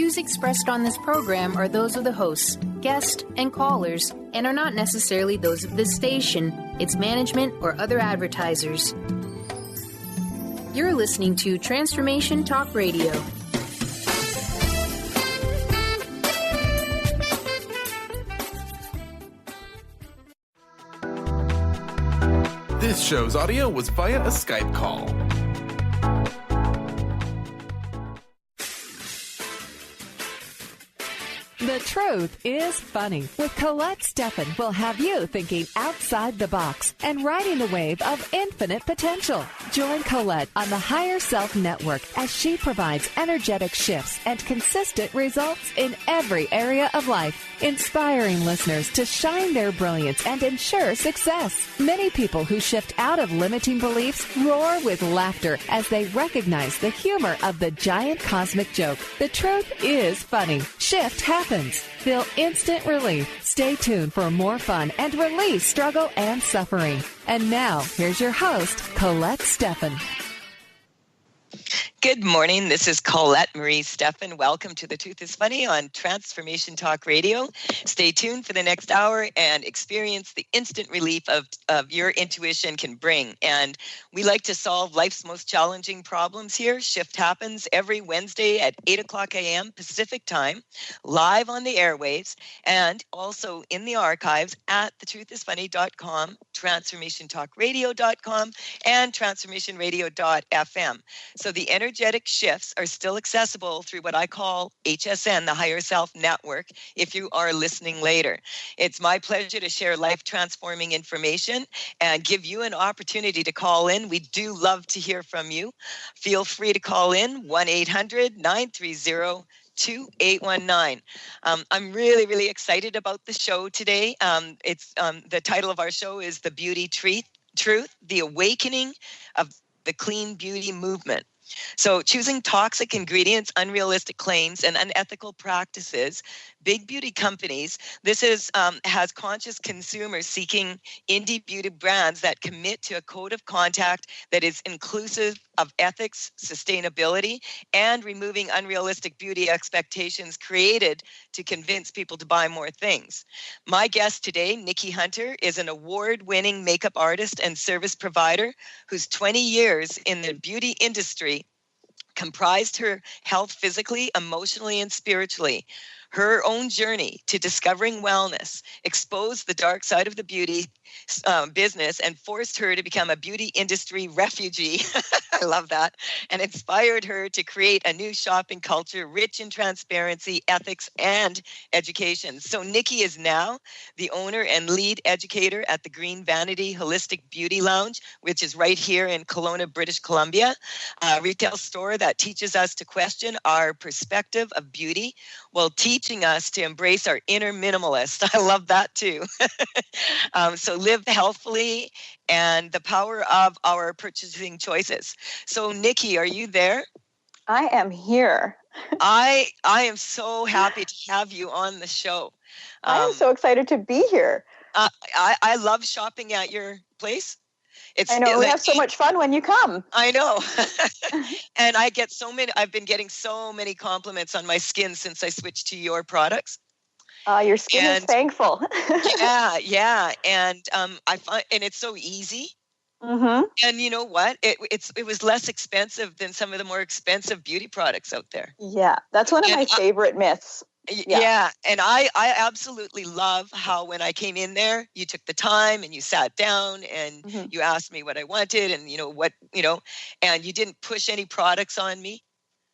views expressed on this program are those of the hosts, guests, and callers, and are not necessarily those of this station, its management, or other advertisers. You're listening to Transformation Talk Radio. This show's audio was via a Skype call. The Truth is Funny with Colette Stefan will have you thinking outside the box and riding the wave of infinite potential. Join Colette on the Higher Self Network as she provides energetic shifts and consistent results in every area of life, inspiring listeners to shine their brilliance and ensure success. Many people who shift out of limiting beliefs roar with laughter as they recognize the humor of the giant cosmic joke. The truth is funny. Shift happens. Feel instant relief. Stay tuned for more fun and release struggle and suffering. And now, here's your host, Colette Stefan. Good morning. This is Colette Marie Stefan. Welcome to The Truth is Funny on Transformation Talk Radio. Stay tuned for the next hour and experience the instant relief of your intuition can bring. And we like to solve life's most challenging problems here. Shift happens every Wednesday at 8 o'clock a.m. Pacific time, live on the airwaves, and also in the archives at thetruthisfunny.com, transformationtalkradio.com, and transformationradio.fm. So the energetic shifts are still accessible through what I call HSN, the Higher Self Network, if you are listening later. It's my pleasure to share life-transforming information and give you an opportunity to call in. We do love to hear from you. Feel free to call in 1-800-930-2819. I'm really excited about the show today. It's the title of our show is The Beauty Truth, The Awakening of the Clean Beauty Movement. So choosing toxic ingredients, unrealistic claims, and unethical practices, big beauty companies, this is has conscious consumers seeking indie beauty brands that commit to a code of conduct that is inclusive of ethics, sustainability, and removing unrealistic beauty expectations created to convince people to buy more things. My guest today, Nikki Hunter, is an award-winning makeup artist and service provider whose 20 years in the beauty industry comprised her health physically, emotionally, and spiritually. Her own journey to discovering wellness exposed the dark side of the beauty business and forced her to become a beauty industry refugee. I love that. And inspired her to create a new shopping culture rich in transparency, ethics, and education. So Nikki is now the owner and lead educator at the Green Vanity Holistic Beauty Lounge, which is right here in Kelowna, British Columbia, a retail store that teaches us to question our perspective of beauty while teaching us to embrace our inner minimalist. I love that too. So live healthfully and the power of our purchasing choices. So Nikki, are you there? I am here. I am so happy to have you on the show. I am so excited to be here. I love shopping at your place. I know, we have so much fun when you come. I know. And I've been getting so many compliments on my skin since I switched to your products. Your skin is thankful. yeah. And I find, and it's so easy. Mm-hmm. And you know what? It was less expensive than some of the more expensive beauty products out there. Yeah, that's one of my favorite myths. Yeah. And I absolutely love how when I came in there, you took the time and you sat down and you asked me what I wanted and, and you didn't push any products on me.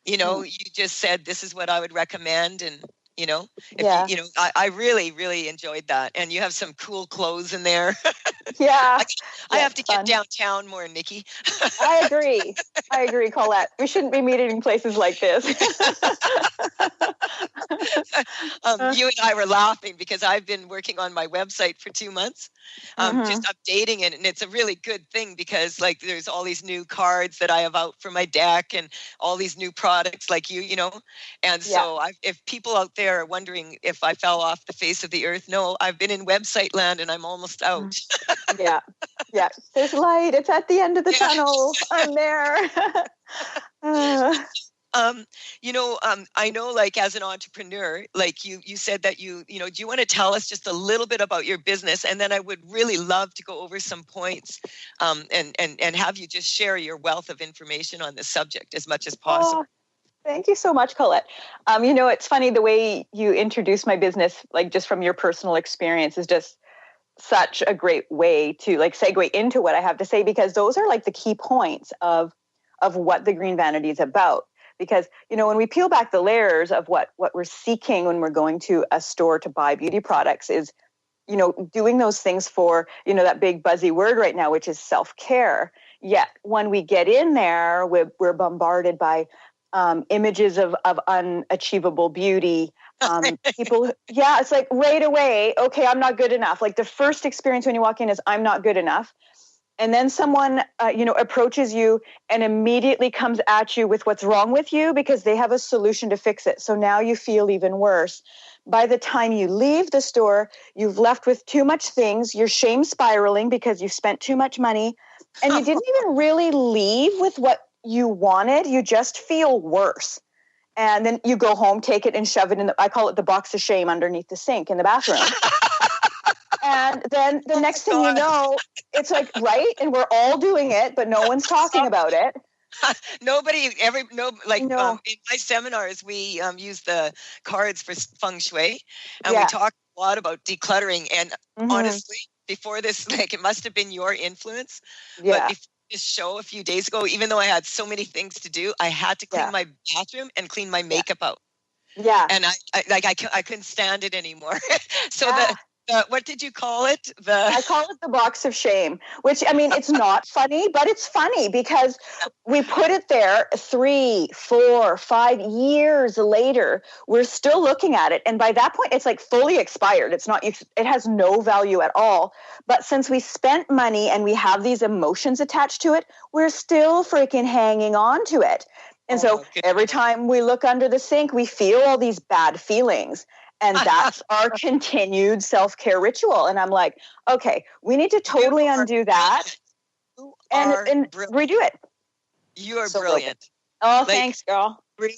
You just said, this is what I would recommend. And, I really enjoyed that. And you have some cool clothes in there. Yeah. I have to get downtown more, Nikki. I agree, Colette. We shouldn't be meeting in places like this. You and I were laughing because I've been working on my website for 2 months, just updating it. And it's a really good thing because there's all these new cards that I have out for my deck and all these new products like And so if people out there are wondering if I fell off the face of the earth, no, I've been in website land and I'm almost out. Yeah. There's light. It's at the end of the tunnel. I'm there. I know, like, as an entrepreneur, like you said that do you want to tell us just a little bit about your business? And then I would really love to go over some points, and have you just share your wealth of information on this subject as much as possible. Oh, thank you so much, Colette. It's funny, the way you introduce my business, like just from your personal experience, is just such a great way to like segue into what I have to say, because those are like the key points of what the Green Vanity is about. Because, when we peel back the layers of what we're seeking when we're going to a store to buy beauty products is, doing those things for, that big buzzy word right now, which is self-care. Yet when we get in there, we're bombarded by images of unachievable beauty. People, it's like right away, okay, I'm not good enough. Like the first experience when you walk in is I'm not good enough. And then someone, approaches you and immediately comes at you with what's wrong with you because they have a solution to fix it. So now you feel even worse. By the time you leave the store, you've left with too much things. You're shame spiraling because you've spent too much money, and you didn't even really leave with what you wanted. You just feel worse. And then you go home, take it and shove it in I call it the box of shame underneath the sink in the bathroom. And then the next thing you know, it's like, right? And we're all doing it, but no one's talking about it. In my seminars, we use the cards for feng shui, and we talk a lot about decluttering. And honestly, before this, like, it must have been your influence. Yeah. But before this show a few days ago, even though I had so many things to do, I had to clean my bathroom and clean my makeup out. Yeah. And I couldn't stand it anymore. So what did you call it? I call it the box of shame, which, I mean, it's not funny, but it's funny because we put it there 3, 4, 5 years later. We're still looking at it. And by that point, it's like fully expired. It has no value at all. But since we spent money and we have these emotions attached to it, we're still freaking hanging on to it. And so every time we look under the sink, we feel all these bad feelings. And that's our continued self-care ritual. And I'm like, okay, we need to totally undo that and redo it. You are so brilliant. Oh, thanks, girl. Really,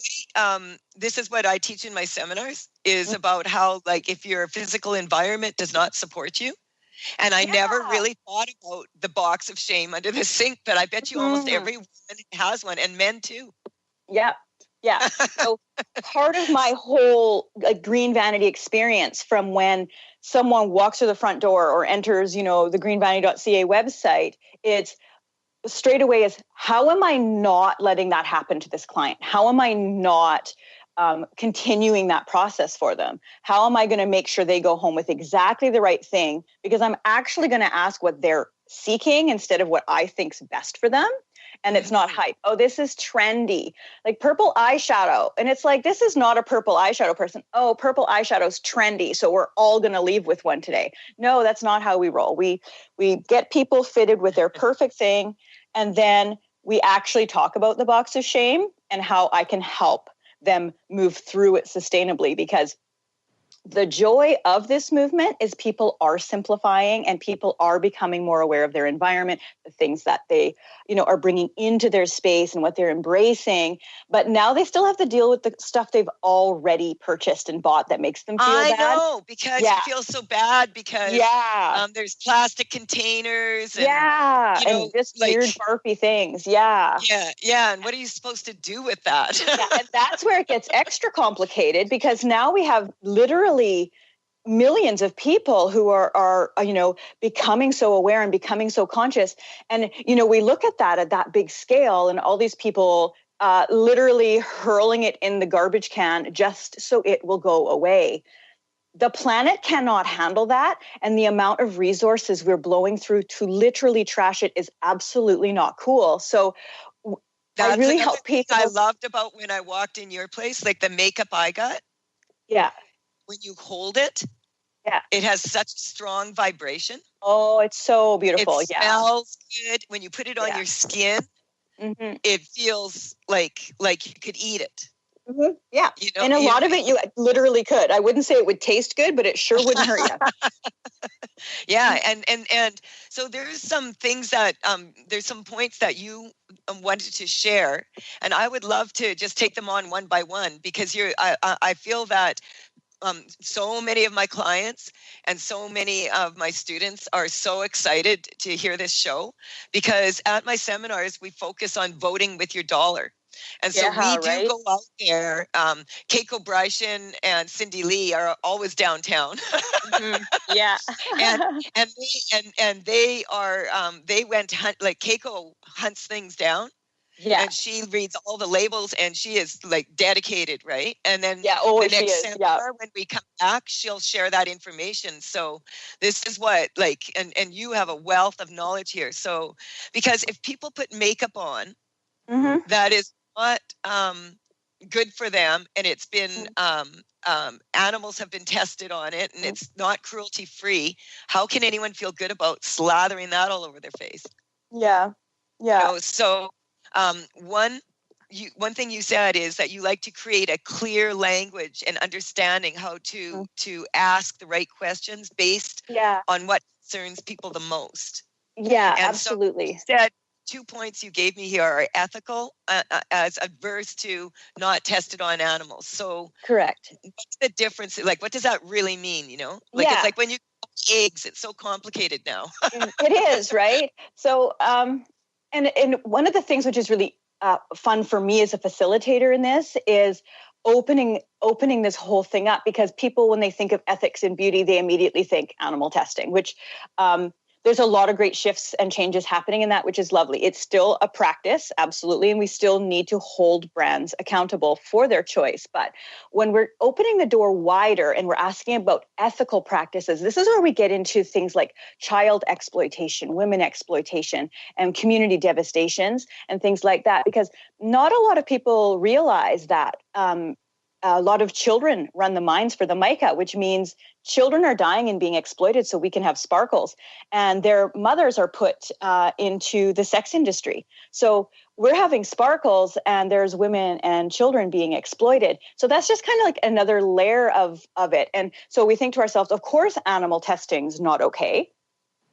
this is what I teach in my seminars, is about how, like, if your physical environment does not support you. And I never really thought about the box of shame under the sink, but I bet you almost every woman has one, and men too. Yeah. Yeah. So part of my whole Green Vanity experience, from when someone walks through the front door or enters, the greenvanity.ca website, it's straight away is, how am I not letting that happen to this client? How am I not continuing that process for them? How am I going to make sure they go home with exactly the right thing? Because I'm actually going to ask what they're seeking instead of what I think's best for them. And it's not hype. Oh, this is trendy, like purple eyeshadow. And it's like, this is not a purple eyeshadow person. Oh, purple eyeshadow's trendy, so we're all going to leave with one today. No, that's not how we roll. We get people fitted with their perfect thing. And then we actually talk about the box of shame and how I can help them move through it sustainably, because the joy of this movement is people are simplifying and people are becoming more aware of their environment, the things that they, are bringing into their space and what they're embracing. But now they still have to deal with the stuff they've already purchased and bought that makes them feel bad. I know, because you feel so bad because there's plastic containers. And, and just weird Sharpie things. Yeah. And what are you supposed to do with that? And that's where it gets extra complicated, because now we have literally millions of people who are becoming so aware and becoming so conscious. And, we look at that big scale, and all these people literally hurling it in the garbage can just so it will go away. The planet cannot handle that. And the amount of resources we're blowing through to literally trash it is absolutely not cool. So I really help people. I loved about when I walked in your place, like the makeup I got. Yeah. When you hold it, it has such a strong vibration. Oh, it's so beautiful. It smells good. When you put it on your skin, it feels like you could eat it. Mm-hmm. Yeah. You know, and a lot of it you literally could. I wouldn't say it would taste good, but it sure wouldn't hurt you. Yeah. And so there's some things that, there's some points that you wanted to share, and I would love to just take them on one by one, because I feel that so many of my clients and so many of my students are so excited to hear this show, because at my seminars, we focus on voting with your dollar. And so we do go out there. Keiko Bryson and Cindy Lee are always downtown. Mm-hmm. Yeah. and they are, they went hunt, like Keiko hunts things down. Yeah. And she reads all the labels, and she is like dedicated, right? And then the next seminar, when we come back, she'll share that information. So this is what, like, and you have a wealth of knowledge here. So, because if people put makeup on, that is not good for them, and it's been animals have been tested on it, and it's not cruelty free. How can anyone feel good about slathering that all over their face? Yeah. So one thing you said is that you like to create a clear language and understanding how to ask the right questions based on what concerns people the most. Yeah, and absolutely. So you said 2 points you gave me here are ethical as adverse to not tested on animals. So correct. What's the difference? Like, what does that really mean? You know, like it's like when you eggs, it's so complicated now. It is, right? So, and one of the things which is really fun for me as a facilitator in this is opening this whole thing up, because people, when they think of ethics in beauty, they immediately think animal testing, which there's a lot of great shifts and changes happening in that, which is lovely. It's still a practice, absolutely, and we still need to hold brands accountable for their choice. But when we're opening the door wider and we're asking about ethical practices, this is where we get into things like child exploitation, women exploitation, and community devastations and things like that, because not a lot of people realize that a lot of children run the mines for the mica, which means children are dying and being exploited so we can have sparkles, and their mothers are put into the sex industry. So we're having sparkles, and there's women and children being exploited. So that's just kind of like another layer of it. And so we think to ourselves, of course, animal testing's not okay,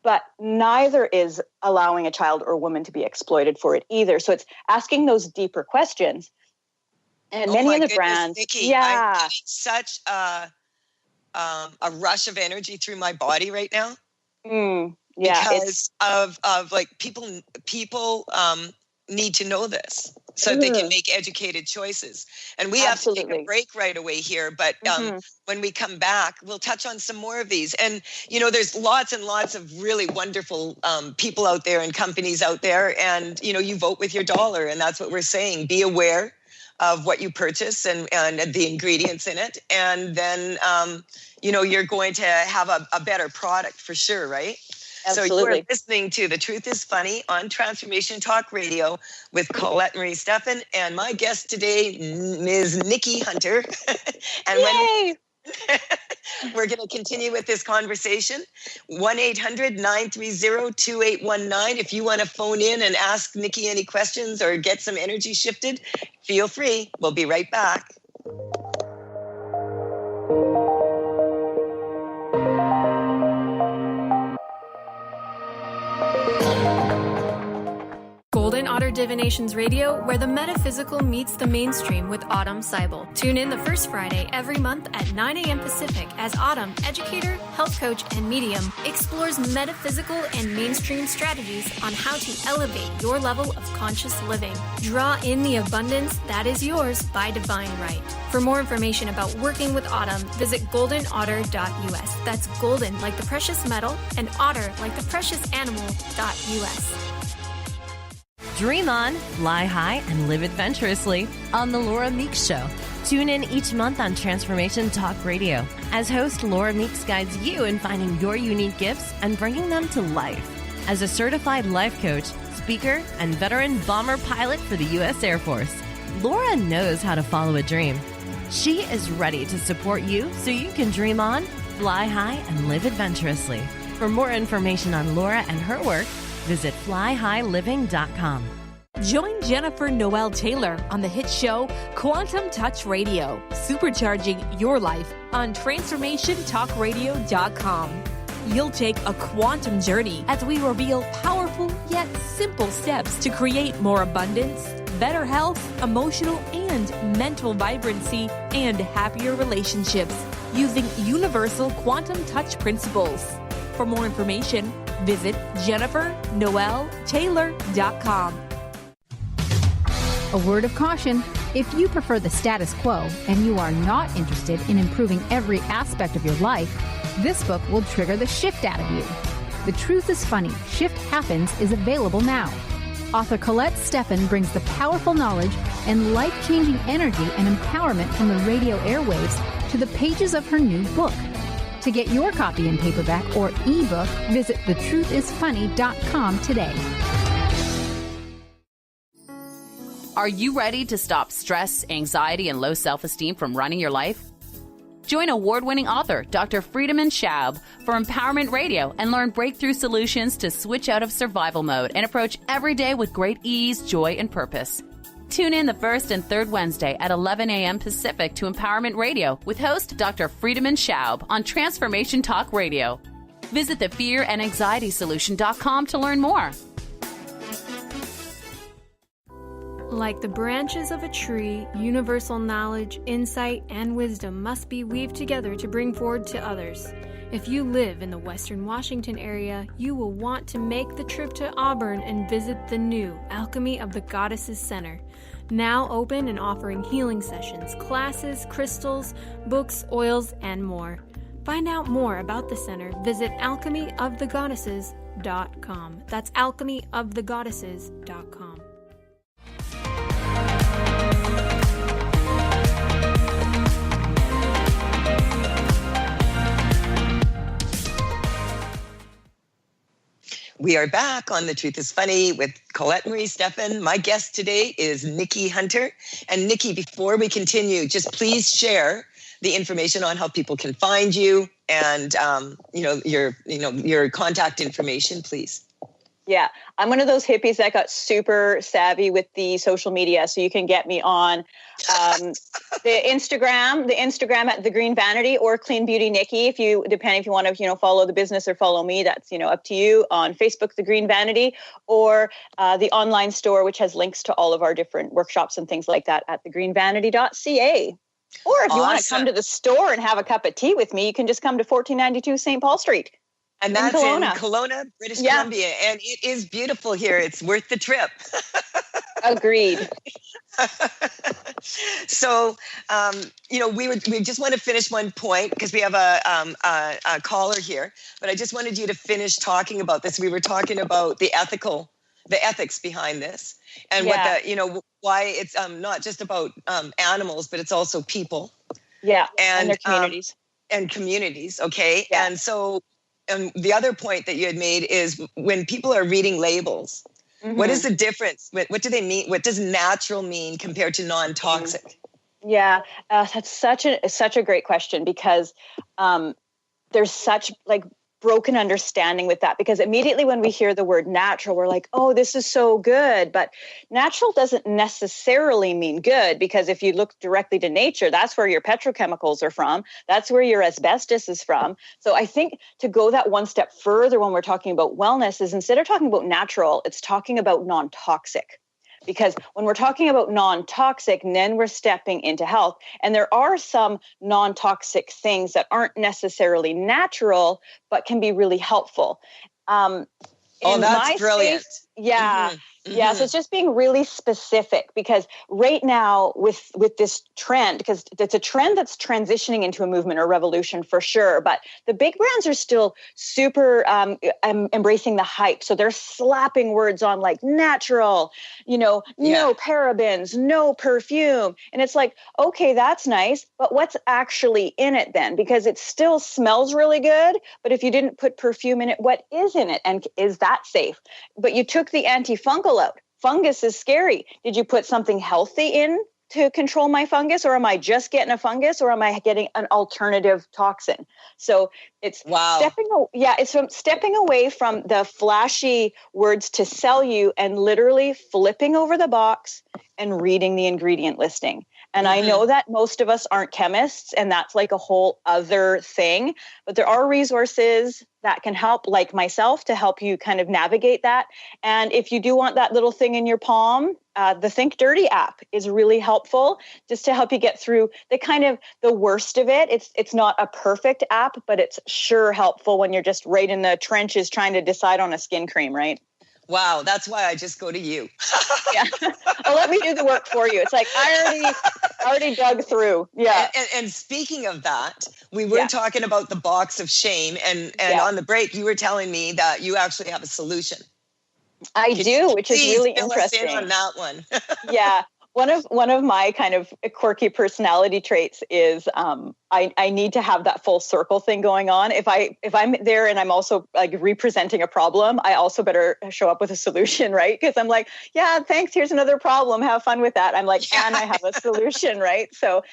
but neither is allowing a child or woman to be exploited for it either. So it's asking those deeper questions. And many of the brands, Nikki, I'm getting such a rush of energy through my body right now. Because of like people need to know this so that they can make educated choices. And we have to take a break right away here. But when we come back, we'll touch on some more of these. And, you know, there's lots and lots of really wonderful people out there and companies out there. And, you know, you vote with your dollar. And that's what we're saying. Be aware of what you purchase and the ingredients in it. And then, you know, you're going to have a better product for sure, right? Absolutely. So you're listening to The Truth is Funny on Transformation Talk Radio with Colette Marie Stefan, and my guest today, Ms. Nikki Hunter. And Yay! We're going to continue with this conversation. 1-800-930-2819. If you want to phone in and ask Nikki any questions or get some energy shifted, feel free. We'll be right back. Golden Otter Divinations Radio, where the metaphysical meets the mainstream with Autumn Seibel. Tune in the first Friday every month at 9 a.m. Pacific as Autumn, educator, health coach, and medium, explores metaphysical and mainstream strategies on how to elevate your level of conscious living. Draw in the abundance that is yours by divine right. For more information about working with Autumn, visit goldenotter.us. That's golden like the precious metal and otter like the precious animal.us. Dream on, fly high, and live adventurously on The Laura Meeks Show. Tune in each month on Transformation Talk Radio as host Laura Meeks guides you in finding your unique gifts and bringing them to life. As a certified life coach, speaker, and veteran bomber pilot for the U.S. Air Force, Laura knows how to follow a dream. She is ready to support you so you can dream on, fly high, and live adventurously. For more information on Laura and her work, visit flyhighliving.com. Join Jennifer Noel Taylor on the hit show Quantum Touch Radio, supercharging your life on transformationtalkradio.com. You'll take a quantum journey as we reveal powerful yet simple steps to create more abundance, better health, emotional and mental vibrancy, and happier relationships using universal quantum touch principles. For more information, visit jennifernoeltaylor.com. A word of caution: if you prefer the status quo and you are not interested in improving every aspect of your life, this book will trigger the shift out of you. The Truth is Funny, Shift Happens is available now. Author Colette Stefan brings the powerful knowledge and life-changing energy and empowerment from the radio airwaves to the pages of her new book. To get your copy in paperback or ebook, visit thetruthisfunny.com today. Are you ready to stop stress, anxiety, and low self-esteem from running your life? Join award-winning author Dr. Friedemann Schaub for Empowerment Radio and learn breakthrough solutions to switch out of survival mode and approach every day with great ease, joy, and purpose. Tune in the first and third Wednesday at 11 a.m. Pacific to Empowerment Radio with host Dr. Friedemann Schaub on Transformation Talk Radio. Visit thefearandanxietysolution.com to learn more. Like the branches of a tree, universal knowledge, insight, and wisdom must be weaved together to bring forward to others. If you live in the Western Washington area, you will want to make the trip to Auburn and visit the new Alchemy of the Goddesses Center. Now open and offering healing sessions, classes, crystals, books, oils, and more. Find out more about the center. Visit alchemyofthegoddesses.com. That's alchemyofthegoddesses.com. We are back on The Truth is Funny with Colette Marie Stefan. My guest today is Nikki Hunter. And Nikki, before we continue, just please share the information on how people can find you and your contact information, please. Yeah, I'm one of those hippies that got super savvy with the social media. So you can get me on the Instagram at The Green Vanity or Clean Beauty Nikki. Depending if you want to, follow the business or follow me, that's, up to you. On Facebook, The Green Vanity, or the online store, which has links to all of our different workshops and things like that at thegreenvanity.ca. Or if you want to come to the store and have a cup of tea with me, you can just come to 1492 St. Paul Street. And that's in Kelowna, British Columbia. And it is beautiful here. It's worth the trip. Agreed. So, we just want to finish one point because we have a caller here. But I just wanted you to finish talking about this. We were talking about the ethics behind this, and why it's not just about animals, but it's also people. Yeah, and their communities. And communities, okay? Yeah. And so... And the other point that you had made is when people are reading labels, what is the difference? What do they mean? What does natural mean compared to non-toxic? Yeah, that's such a great question because there's such broken understanding with that, because immediately when we hear the word natural, we're like, oh, this is so good. But natural doesn't necessarily mean good, because if you look directly to nature, that's where your petrochemicals are from. That's where your asbestos is from. So I think to go that one step further when we're talking about wellness is, instead of talking about natural, it's talking about non-toxic. Because when we're talking about non-toxic, then we're stepping into health. And there are some non-toxic things that aren't necessarily natural, but can be really helpful. That's brilliant. Yeah. Yeah. So it's just being really specific, because right now with this trend, because it's a trend that's transitioning into a movement or revolution for sure, but the big brands are still super embracing the hype. So they're slapping words on like natural, no parabens, no perfume. And it's like, okay, that's nice, but what's actually in it then? Because it still smells really good, but if you didn't put perfume in it, what is in it? And is that safe? But you took the antifungal out. Fungus is scary. Did you put something healthy in to control my fungus, or am I just getting a fungus, or am I getting an alternative toxin? So it's it's from stepping away from the flashy words to sell you and literally flipping over the box and reading the ingredient listing. And I know that most of us aren't chemists, and that's like a whole other thing, but there are resources that can help, like myself, to help you kind of navigate that. And if you do want that little thing in your palm, the Think Dirty app is really helpful just to help you get through the worst of it. It's not a perfect app, but it's sure helpful when you're just right in the trenches trying to decide on a skin cream, right? Wow, that's why I just go to you. Yeah. Oh, let me do the work for you. It's like I already dug through. Yeah. And speaking of that, we were talking about the box of shame, and on the break, you were telling me that you actually have a solution. I do, which is really interesting. Fill us in on that one. Yeah. One of my kind of quirky personality traits is I need to have that full circle thing going on. If I'm there and I'm also like representing a problem, I also better show up with a solution, right? Because I'm like, yeah, thanks. Here's another problem. Have fun with that. I'm like, and I have a solution, right? So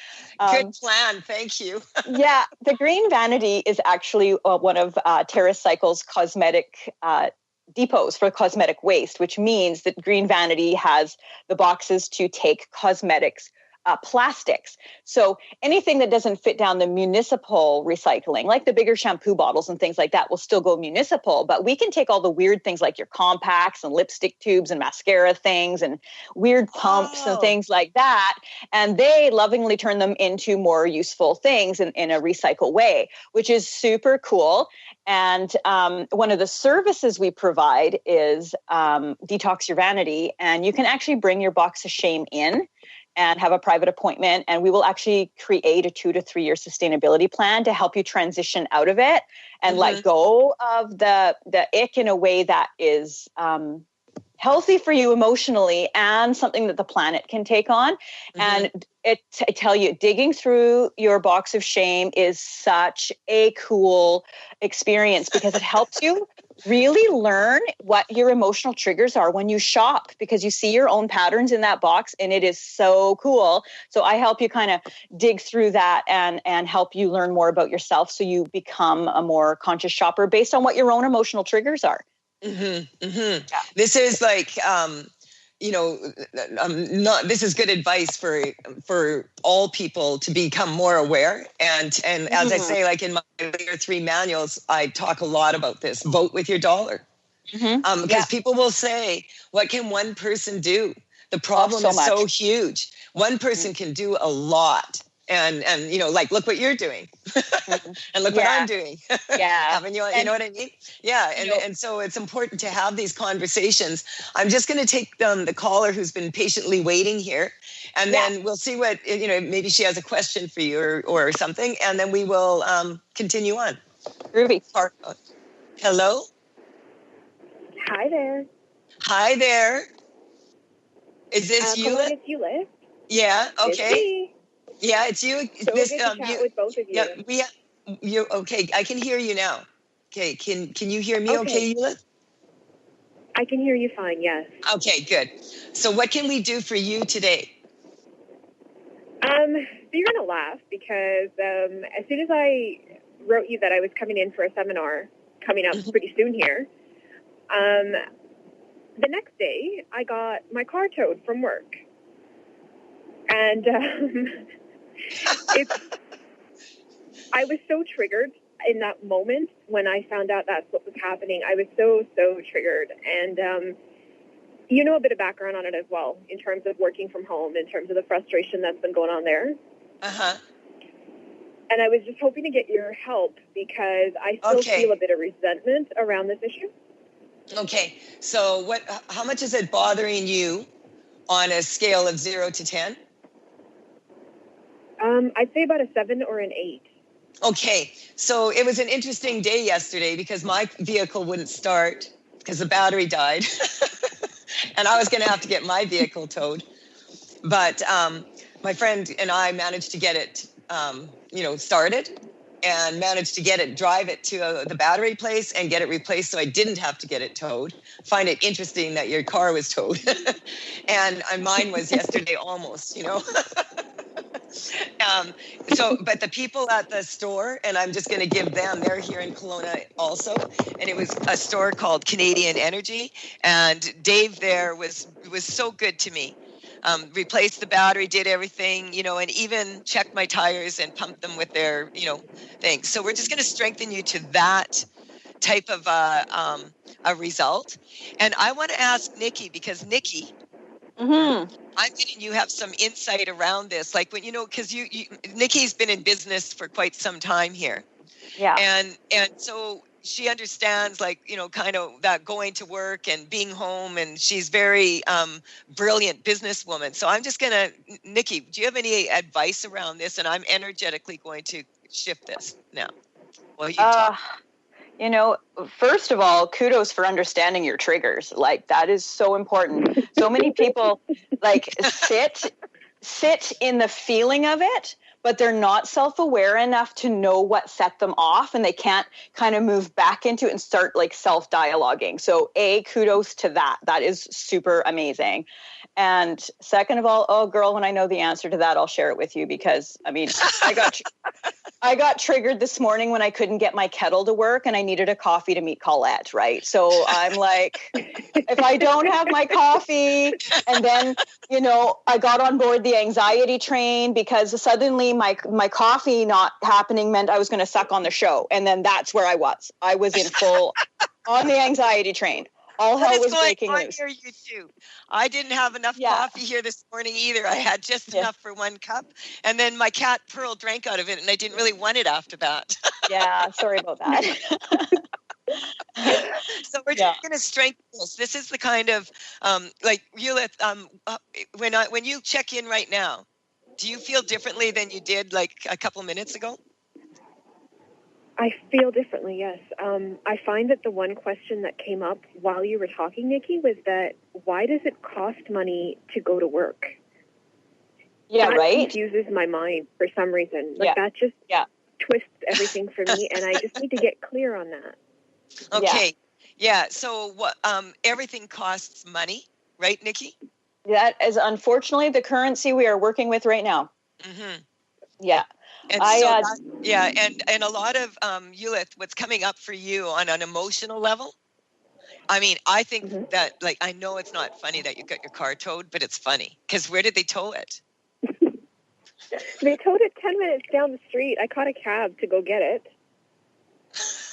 good plan. Thank you. Yeah, the green vanity is actually one of TerraCycle's cosmetic depots for cosmetic waste, which means that Green Vanity has the boxes to take cosmetics, plastics. So anything that doesn't fit down the municipal recycling, like the bigger shampoo bottles and things like that, will still go municipal. But we can take all the weird things like your compacts and lipstick tubes and mascara things and weird pumps and things like that. And they lovingly turn them into more useful things in a recycle way, which is super cool. And one of the services we provide is Detox Your Vanity. And you can actually bring your box of shame in and have a private appointment. And we will actually create a 2 to 3 year sustainability plan to help you transition out of it and let go of the ick in a way that is healthy for you emotionally and something that the planet can take on. And I tell you, digging through your box of shame is such a cool experience because it helps you really learn what your emotional triggers are when you shop, because you see your own patterns in that box, and it is so cool. So I help you kind of dig through that and help you learn more about yourself so you become a more conscious shopper based on what your own emotional triggers are. This is like, this is good advice for all people to become more aware. And as I say, like in my later 3 manuals, I talk a lot about this. Vote with your dollar. Because people will say, what can one person do? The problem is so huge. One person can do a lot. And like, look what you're doing. And look what I'm doing. Haven't you? You know what I mean? Yeah. And so it's important to have these conversations. I'm just going to take the caller who's been patiently waiting here. And then we'll see what, maybe she has a question for you or something. And then we will continue on. Ruby. Hello? Hi there. Hi there. Is this you? It's Eula. Yeah. Okay. It's me. Yeah, it's you. So good to chat with both of you. Yeah, you okay? I can hear you now. Okay, can you hear me? Okay, Eula? I can hear you fine. Yes. Okay, good. So, what can we do for you today? So you're gonna laugh because as soon as I wrote you that I was coming in for a seminar coming up pretty soon here, the next day I got my car towed from work, and I was so triggered in that moment when I found out that's what was happening. I was so triggered. And you know a bit of background on it as well, in terms of working from home, in terms of the frustration that's been going on there. And I was just hoping to get your help because I still feel a bit of resentment around this issue. Okay. So how much is it bothering you on a scale of 0 to 10? I'd say about a 7 or an 8. Okay. So it was an interesting day yesterday because my vehicle wouldn't start because the battery died. And I was going to have to get my vehicle towed. But my friend and I managed to get it, started. and managed to drive it to the battery place and get it replaced so I didn't have to get it towed. Find it interesting that your car was towed. And mine was yesterday almost, But the people at the store, and I'm just going to give them, they're here in Kelowna also, and it was a store called Canadian Energy, and Dave there was so good to me. Replaced the battery, did everything, and even checked my tires and pumped them with their, thing. So we're just going to strengthen you to that type of a result. And I want to ask Nikki, because Nikki, I'm getting you have some insight around this, like when because Nikki's been in business for quite some time here, and so she understands kind of that going to work and being home, and she's very brilliant businesswoman. So I'm just gonna, Nikki, do you have any advice around this? And I'm energetically going to shift this now. Well, you talk. First of all, kudos for understanding your triggers. Like, that is so important. So many people sit in the feeling of it, but they're not self-aware enough to know what set them off, and they can't kind of move back into it and start self-dialoguing. So kudos to that. That is super amazing. And second of all, oh girl, when I know the answer to that, I'll share it with you, because I got triggered this morning when I couldn't get my kettle to work and I needed a coffee to meet Colette, right? So I'm like, if I don't have my coffee, and then, I got on board the anxiety train because suddenly my coffee not happening meant I was going to suck on the show. And then that's where I was. I was in full on the anxiety train. All hell was breaking loose. Here, you too. I didn't have enough coffee here this morning either. I had just enough for one cup, and then my cat Pearl drank out of it, and I didn't really want it after that. Yeah, sorry about that. So we're just going to strengthen this. This is the kind of when you check in right now, do you feel differently than you did a couple minutes ago? I feel differently, yes. I find that the one question that came up while you were talking, Nikki, was that why does it cost money to go to work? Yeah, that right? confuses my mind for some reason. That just twists everything for me, and I just need to get clear on that. Okay. Yeah. So what? Everything costs money, right, Nikki? That is unfortunately the currency we are working with right now. Mm-hmm. Yeah. And and a lot of Ulith, what's coming up for you on an emotional level? I mean, I think that I know it's not funny that you got your car towed, but it's funny because where did they tow it? They towed it 10 minutes down the street. I caught a cab to go get it.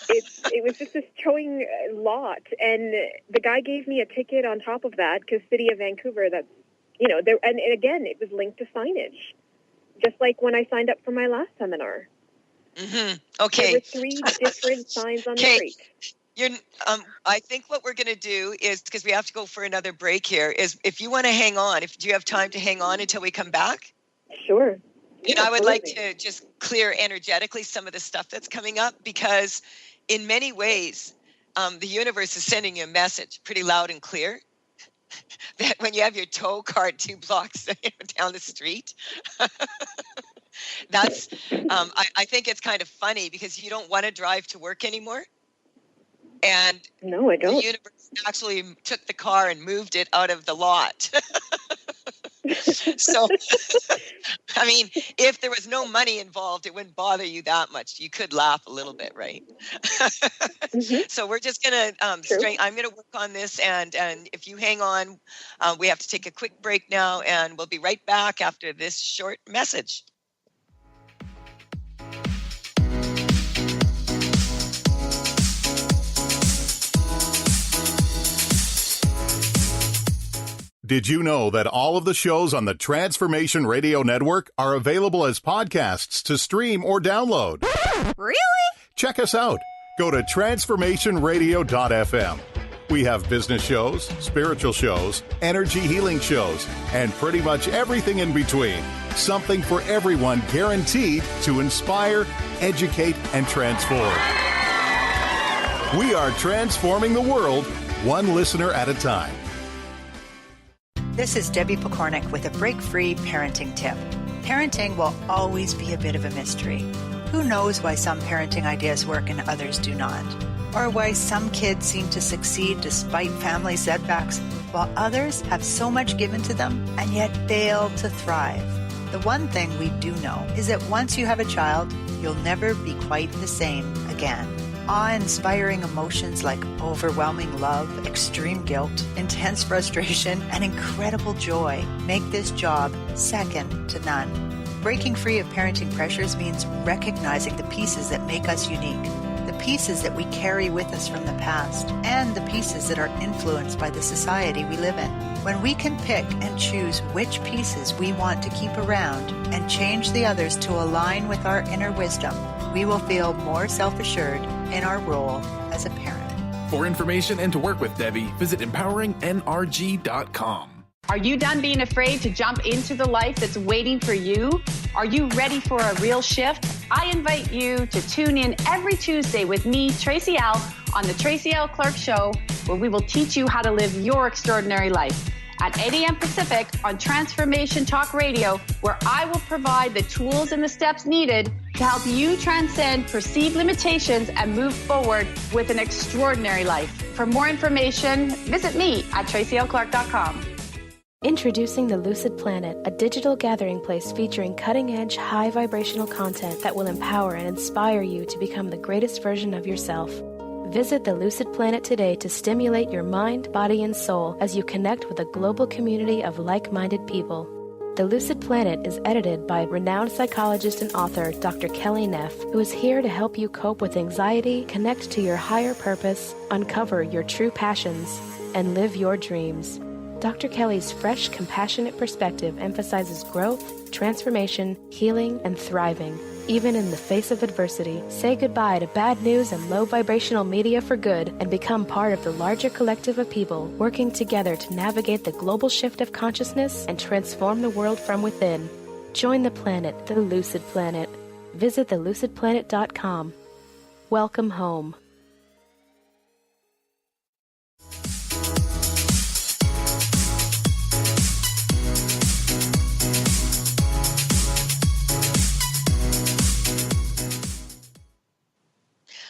It was just this towing lot, and the guy gave me a ticket on top of that because City of Vancouver. That's there, and again, it was linked to signage. Just like when I signed up for my last seminar. Mm-hmm. Okay. There were 3 different signs on the street. I think what we're going to do is, because we have to go for another break here, is if you want to hang on, do you have time to hang on until we come back? Sure. And I would like to just clear energetically some of the stuff that's coming up, because in many ways, the universe is sending you a message pretty loud and clear. That when you have your tow cart 2 blocks down the street, that's, I think it's kind of funny because you don't want to drive to work anymore. And no, I don't. The universe actually took the car and moved it out of the lot. So, I mean, if there was no money involved, it wouldn't bother you that much. You could laugh a little bit, right? So we're just going to I'm going to work on this. And if you hang on, we have to take a quick break now, and we'll be right back after this short message. Did you know that all of the shows on the Transformation Radio Network are available as podcasts to stream or download? Really? Check us out. Go to transformationradio.fm. We have business shows, spiritual shows, energy healing shows, and pretty much everything in between. Something for everyone, guaranteed to inspire, educate, and transform. We are transforming the world, one listener at a time. This is Debbie Pokornik with a break-free parenting tip. Parenting will always be a bit of a mystery. Who knows why some parenting ideas work and others do not? Or why some kids seem to succeed despite family setbacks, while others have so much given to them and yet fail to thrive. The one thing we do know is that once you have a child, you'll never be quite the same again. Awe-inspiring emotions like overwhelming love, extreme guilt, intense frustration, and incredible joy make this job second to none. Breaking free of parenting pressures means recognizing the pieces that make us unique, the pieces that we carry with us from the past, and the pieces that are influenced by the society we live in. When we can pick and choose which pieces we want to keep around and change the others to align with our inner wisdom, we will feel more self-assured in our role as a parent. For information and to work with Debbie, visit empoweringnrg.com. Are you done being afraid to jump into the life that's waiting for you? Are you ready for a real shift? I invite you to tune in every Tuesday with me, Tracy L., on the Tracy L. Clark Show, where we will teach you how to live your extraordinary life. At 8 a.m. Pacific on Transformation Talk Radio, where I will provide the tools and the steps needed to help you transcend perceived limitations and move forward with an extraordinary life. For more information, visit me at tracylclark.com. Introducing the Lucid Planet, a digital gathering place featuring cutting-edge, high-vibrational content that will empower and inspire you to become the greatest version of yourself. Visit the Lucid Planet today to stimulate your mind, body, and soul as you connect with a global community of like-minded people. The Lucid Planet is edited by renowned psychologist and author Dr. Kelly Neff, who is here to help you cope with anxiety, connect to your higher purpose, uncover your true passions, and live your dreams. Dr. Kelly's fresh, compassionate perspective emphasizes growth, transformation, healing, and thriving. Even in the face of adversity, say goodbye to bad news and low vibrational media for good and become part of the larger collective of people working together to navigate the global shift of consciousness and transform the world from within. Join the planet, the Lucid Planet. Visit thelucidplanet.com. Welcome home.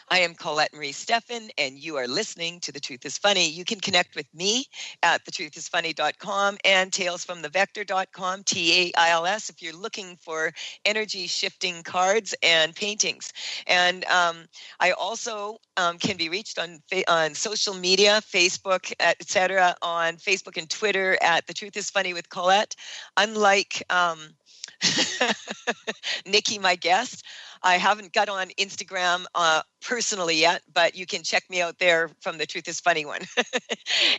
I am Colette Marie Stefan, and you are listening to The Truth is Funny. You can connect with me at thetruthisfunny.com and talesfromthevector.com, TAILS, if you're looking for energy-shifting cards and paintings. And I also can be reached on social media, Facebook, etc., on Facebook and Twitter at The Truth is Funny with Colette. Unlike Nikki, my guest, I haven't got on Instagram personally yet, but you can check me out there from the Truth is Funny one.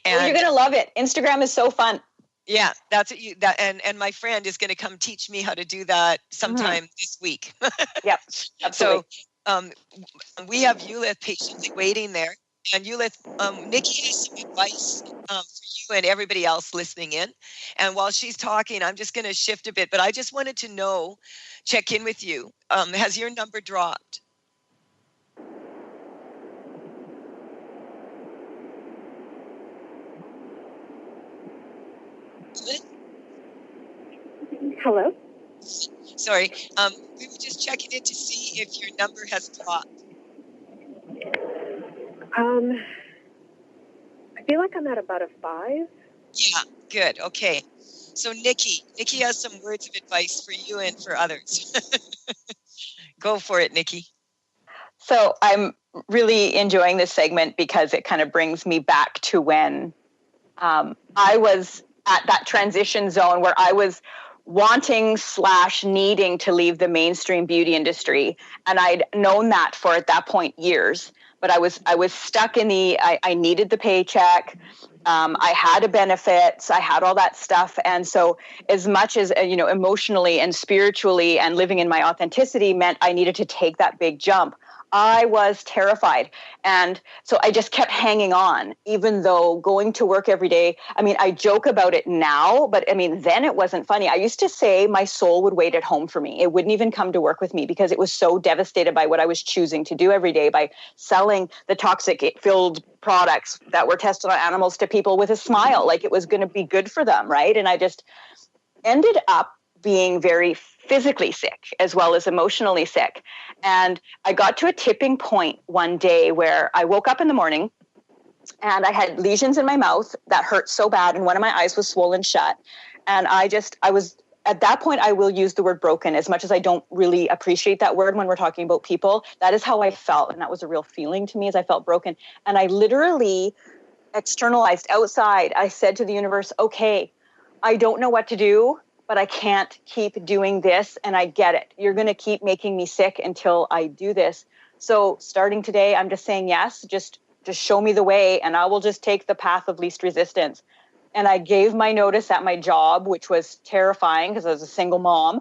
And you're going to love it. Instagram is so fun. Yeah, that's what and my friend is going to come teach me how to do that sometime this week. Yep, absolutely. So we have Eulith patiently waiting there. And Eulith, Nikki has some advice for you and everybody else listening in. And while she's talking, I'm just going to shift a bit, but I just wanted to check in with you. Has your number dropped? Hello? Sorry. We were just checking in to see if your number has dropped. I feel like I'm at about a 5. Yeah, good. Okay. So Nikki has some words of advice for you and for others. Go for it, Nikki. So I'm really enjoying this segment because it kind of brings me back to when I was at that transition zone where I was wanting/needing to leave the mainstream beauty industry. And I'd known that for, at that point, years. But I was stuck in I needed the paycheck. I had a benefits. I had all that stuff. And so as much as, emotionally and spiritually and living in my authenticity meant I needed to take that big jump, I was terrified. And so I just kept hanging on, even though going to work every day, I joke about it now, but then it wasn't funny. I used to say my soul would wait at home for me. It wouldn't even come to work with me because it was so devastated by what I was choosing to do every day, by selling the toxic-filled products that were tested on animals to people with a smile, like it was going to be good for them, right? And I just ended up being very physically sick as well as emotionally sick. And I got to a tipping point one day where I woke up in the morning and I had lesions in my mouth that hurt so bad, and one of my eyes was swollen shut. And I was, at that point, I will use the word broken, as much as I don't really appreciate that word when we're talking about people. That is how I felt, and that was a real feeling to me, as I felt broken. And I literally externalized outside. I said to the universe, okay, I don't know what to do, but I can't keep doing this, and I get it. You're going to keep making me sick until I do this. So starting today, I'm just saying yes, just show me the way, and I will just take the path of least resistance. And I gave my notice at my job, which was terrifying because I was a single mom.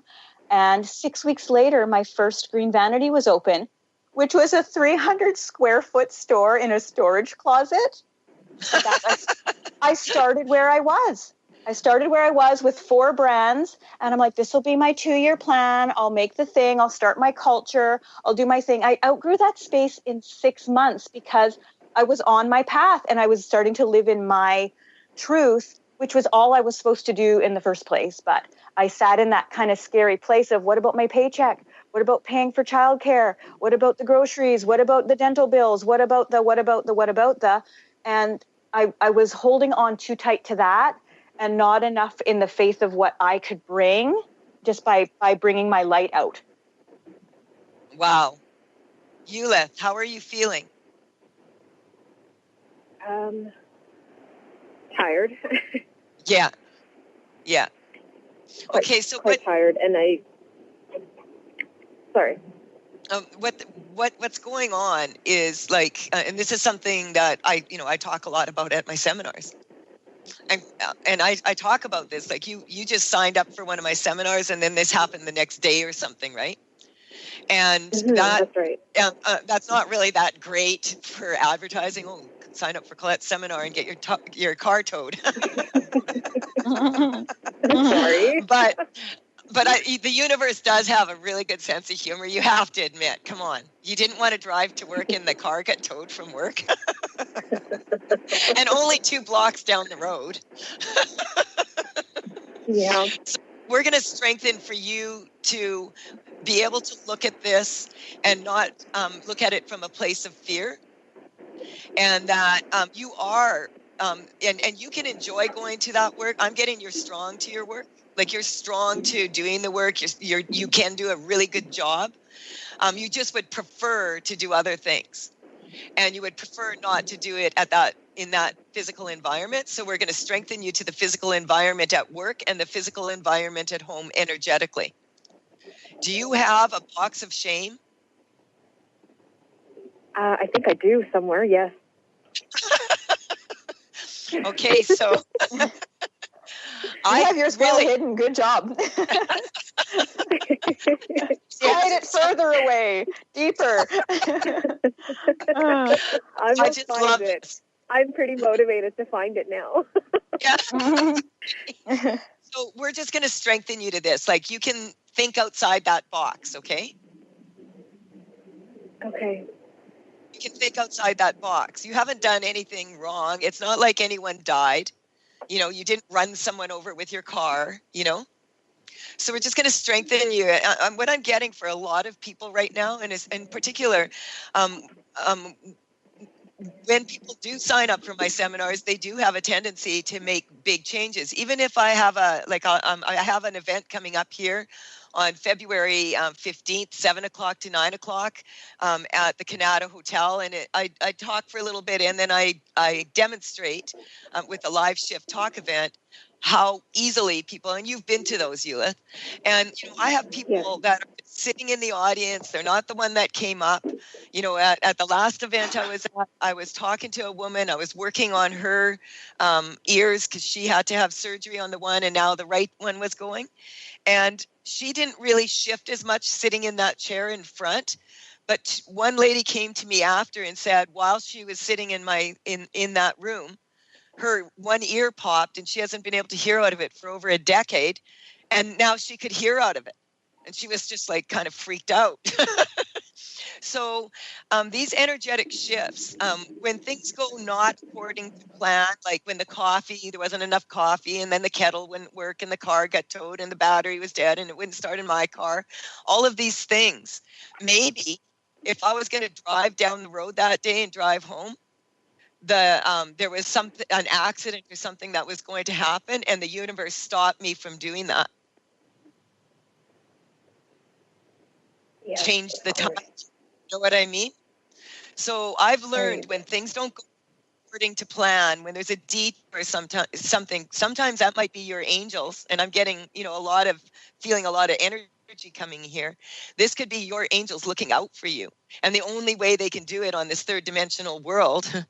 And 6 weeks later, my first Green Vanity was open, which was a 300 square foot store in a storage closet. I started where I was. I started where I was with 4 brands, and I'm like, this will be my 2-year plan. I'll make the thing. I'll start my culture. I'll do my thing. I outgrew that space in 6 months because I was on my path and I was starting to live in my truth, which was all I was supposed to do in the first place. But I sat in that kind of scary place of, what about my paycheck? What about paying for childcare? What about the groceries? What about the dental bills? What about the, and I was holding on too tight to that and not enough in the faith of what I could bring just by bringing my light out. Wow. Eulith, how are you feeling? Tired. Yeah. Okay, so quite tired, and sorry. What's going on is like, and this is something that I talk a lot about at my seminars, and I talk about this, like you just signed up for one of my seminars, and then this happened the next day or something, right? And that's right. That's not really that great for advertising. Oh, sign up for Colette's seminar and get your car towed. Sorry. But the universe does have a really good sense of humor. You have to admit, come on. You didn't want to drive to work and the car got towed from work. And only 2 blocks down the road. Yeah. So we're going to strengthen for you to be able to look at this and not look at it from a place of fear. And that you are, and you can enjoy going to that work. I'm getting you're strong to your work. Like you're strong to doing the work. You can do a really good job. You just would prefer to do other things. And you would prefer not to do it in that physical environment. So we're going to strengthen you to the physical environment at work and the physical environment at home energetically. Do you have a box of shame? I think I do somewhere, yes. Okay, so I have yours well hidden. Good job. Slide it further away, deeper. I just love it. I'm pretty motivated to find it now. Yeah. So we're just going to strengthen you to this. Like you can think outside that box, okay? Okay. You can think outside that box. You haven't done anything wrong. It's not like anyone died. You didn't run someone over with your car, So we're just going to strengthen you. What I'm getting for a lot of people right now, and is in particular, when people do sign up for my seminars, they do have a tendency to make big changes. Even if I have I have an event coming up here on February 15th, 7 o'clock to 9 o'clock at the Canada Hotel. And I talk for a little bit, and then I demonstrate with a live shift talk event how easily people, and you've been to those, Eulith, and I have people that are sitting in the audience. They're not the one that came up. At the last event I was at, I was talking to a woman. I was working on her ears because she had to have surgery on the one, and now the right one was going. And she didn't really shift as much sitting in that chair in front. But one lady came to me after and said, while she was sitting in that room, her one ear popped and she hasn't been able to hear out of it for over a decade. And now she could hear out of it. And she was just like kind of freaked out. So these energetic shifts, when things go not according to plan, like when there wasn't enough coffee, and then the kettle wouldn't work and the car got towed and the battery was dead and it wouldn't start in my car, all of these things. Maybe if I was going to drive down the road that day and drive home, there was an accident or something that was going to happen, and the universe stopped me from doing that. Yes, Change the time. You know what I mean? So I've learned when things don't go according to plan, when there's a detour, sometimes that might be your angels, and I'm getting, feeling a lot of energy coming here. This could be your angels looking out for you, and the only way they can do it on this third dimensional world.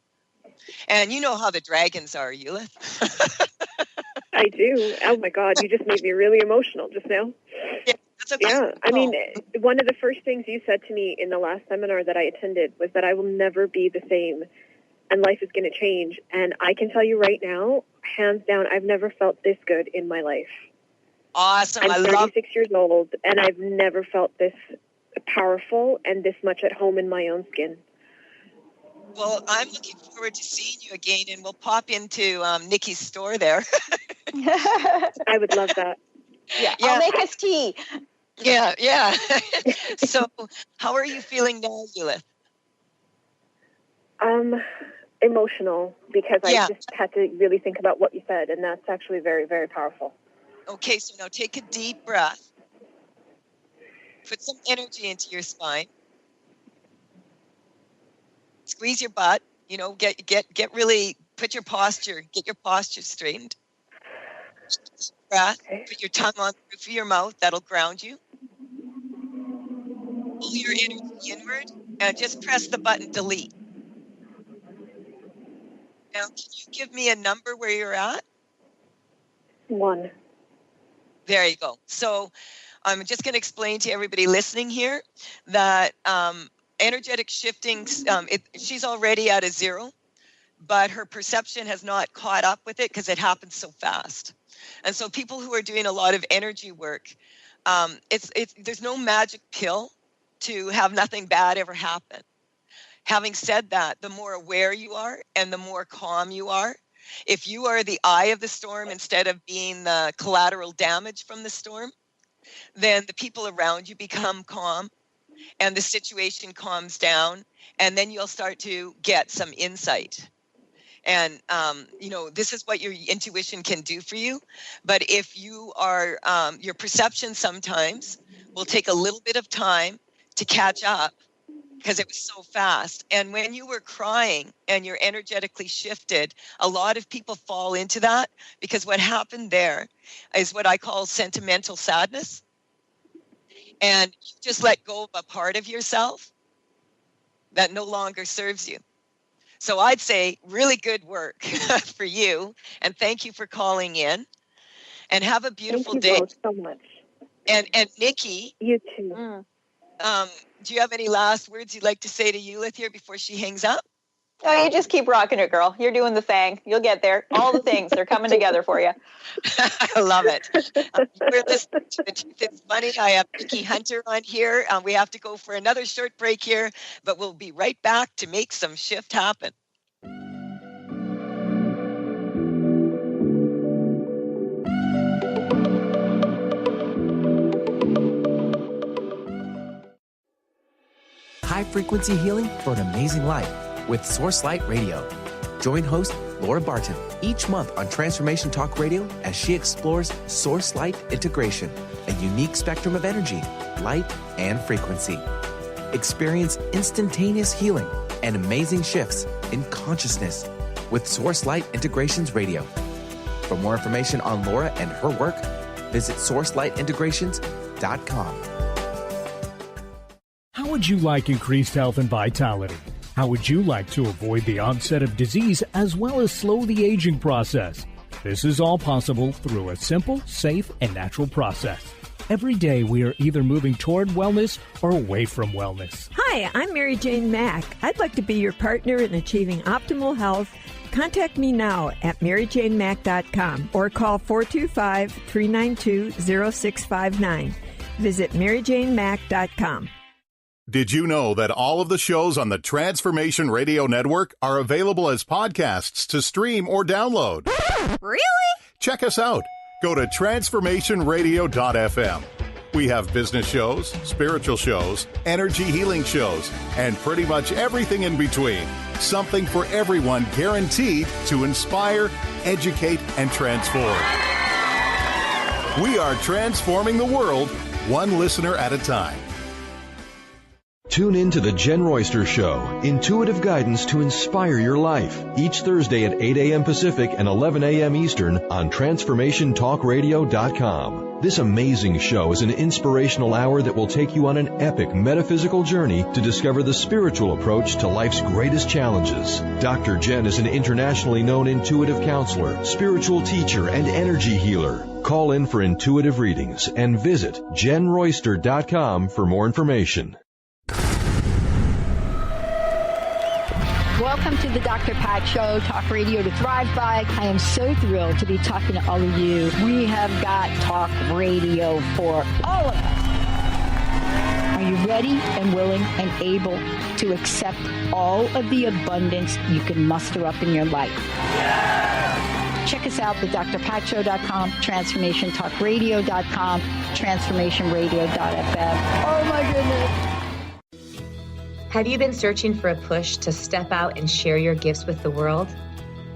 And you know how the dragons are, Eulith. I do. Oh my God, you just made me really emotional just now. Yeah, that's okay. Yeah, I mean, one of the first things you said to me in the last seminar that I attended was that I will never be the same and life is going to change. And I can tell you right now, hands down, I've never felt this good in my life. Awesome. I'm 36 years old, and I've never felt this powerful and this much at home in my own skin. Well, I'm looking forward to seeing you again, and we'll pop into Nikki's store there. I would love that. Yeah, I'll make us tea. Yeah. So, how are you feeling now, Eulith? Emotional, because I just had to really think about what you said, and that's actually very, very powerful. Okay, so now take a deep breath. Put some energy into your spine. Squeeze your butt, get really, get your posture straightened. Breath, put your tongue on the roof of your mouth, that'll ground you. Pull your energy inward and just press the button delete. Now, can you give me a number where you're at? 1. There you go. So I'm just going to explain to everybody listening here that energetic shifting, she's already at a 0, but her perception has not caught up with it because it happens so fast. And so people who are doing a lot of energy work, there's no magic pill to have nothing bad ever happen. Having said that, the more aware you are and the more calm you are, if you are the eye of the storm instead of being the collateral damage from the storm, then the people around you become calm and the situation calms down, and then you'll start to get some insight. And, this is what your intuition can do for you. But if you are, your perception sometimes will take a little bit of time to catch up because it was so fast. And when you were crying and you're energetically shifted, a lot of people fall into that because what happened there is what I call sentimental sadness. And you just let go of a part of yourself that no longer serves you. So I'd say really good work for you. And thank you for calling in. And have a beautiful day. Thank you both so much. And Nikki. You too. Do you have any last words you'd like to say to Eulith here before she hangs up? Oh, you just keep rocking it, girl. You're doing the thing. You'll get there. All the things are coming together for you. I love it. We're listening to The Truth. It's funny. I have Nikki Hunter on here. We have to go for another short break here, but we'll be right back to make some shift happen. High-frequency healing for an amazing life with Source Light Radio. Join host Laura Barton each month on Transformation Talk Radio as she explores Source Light integration, a unique spectrum of energy, light, and frequency. Experience instantaneous healing and amazing shifts in consciousness with Source Light Integrations Radio. For more information on Laura and her work, visit sourcelightintegrations.com. How would you like increased health and vitality? How would you like to avoid the onset of disease as well as slow the aging process? This is all possible through a simple, safe, and natural process. Every day we are either moving toward wellness or away from wellness. Hi, I'm Mary Jane Mack. I'd like to be your partner in achieving optimal health. Contact me now at maryjanemack.com or call 425-392-0659. Visit maryjanemack.com. Did you know that all of the shows on the Transformation Radio Network are available as podcasts to stream or download? Really? Check us out. Go to transformationradio.fm. We have business shows, spiritual shows, energy healing shows, and pretty much everything in between. Something for everyone, guaranteed to inspire, educate, and transform. We are transforming the world, one listener at a time. Tune in to The Jen Royster Show, intuitive guidance to inspire your life, each Thursday at 8 a.m. Pacific and 11 a.m. Eastern on TransformationTalkRadio.com. This amazing show is an inspirational hour that will take you on an epic metaphysical journey to discover the spiritual approach to life's greatest challenges. Dr. Jen is an internationally known intuitive counselor, spiritual teacher, and energy healer. Call in for intuitive readings and visit JenRoyster.com for more information. Welcome to the Dr. Pat Show, talk radio to thrive by. I am so thrilled to be talking to all of you. We have got talk radio for all of us. Are you ready and willing and able to accept all of the abundance you can muster up in your life? Check us out at drpatshow.com, transformationtalkradio.com, transformationradio.fm. Oh my goodness. Have you been searching for a push to step out and share your gifts with the world?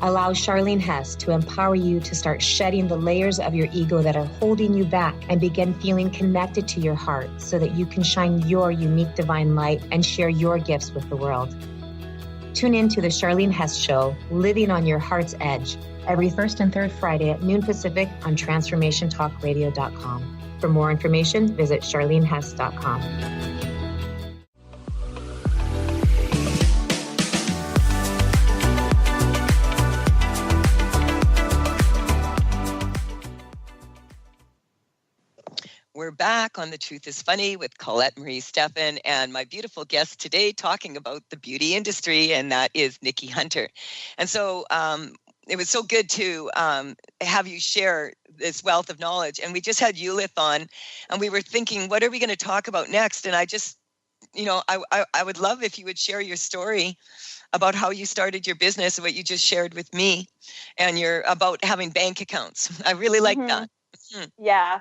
Allow Charlene Hess to empower you to start shedding the layers of your ego that are holding you back and begin feeling connected to your heart so that you can shine your unique divine light and share your gifts with the world. Tune in to the Charlene Hess Show, Living on Your Heart's Edge, every first and third Friday at noon Pacific on TransformationTalkRadio.com. For more information, visit CharleneHess.com. We're back on The Truth is Funny with Colette Marie Stefan and my beautiful guest today talking about the beauty industry, and that is Nikki Hunter. And so it was so good to have you share this wealth of knowledge. And we just had Ulith on, and we were thinking, what are we going to talk about next? And I just, I would love if you would share your story about how you started your business and what you just shared with me, and about having bank accounts. I really like that. Mm-hmm. Yeah.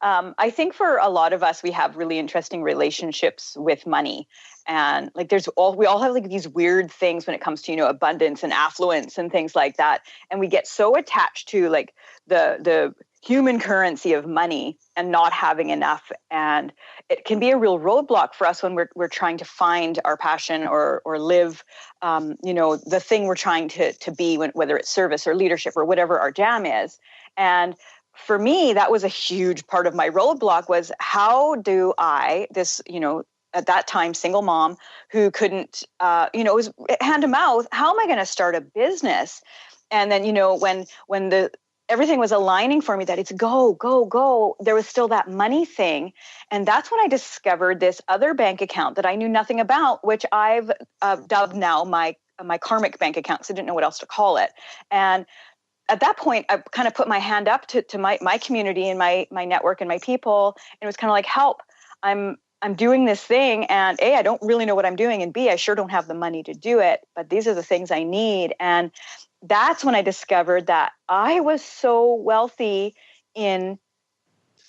I think for a lot of us, we have really interesting relationships with money. And like we all have like these weird things when it comes to, abundance and affluence and things like that. And we get so attached to like the human currency of money and not having enough. And it can be a real roadblock for us when we're trying to find our passion or live, the thing we're trying to be, whether it's service or leadership or whatever our jam is. And for me, that was a huge part of my roadblock, was how do I, at that time, single mom who couldn't, it was hand to mouth, how am I going to start a business? And then, when everything was aligning for me that it's go, go, go, there was still that money thing. And that's when I discovered this other bank account that I knew nothing about, which I've dubbed now my karmic bank account, because I didn't know what else to call it. And at that point, I kind of put my hand up to my community and my network and my people. And it was kind of like, help, I'm doing this thing. And A, I don't really know what I'm doing. And B, I sure don't have the money to do it. But these are the things I need. And that's when I discovered that I was so wealthy in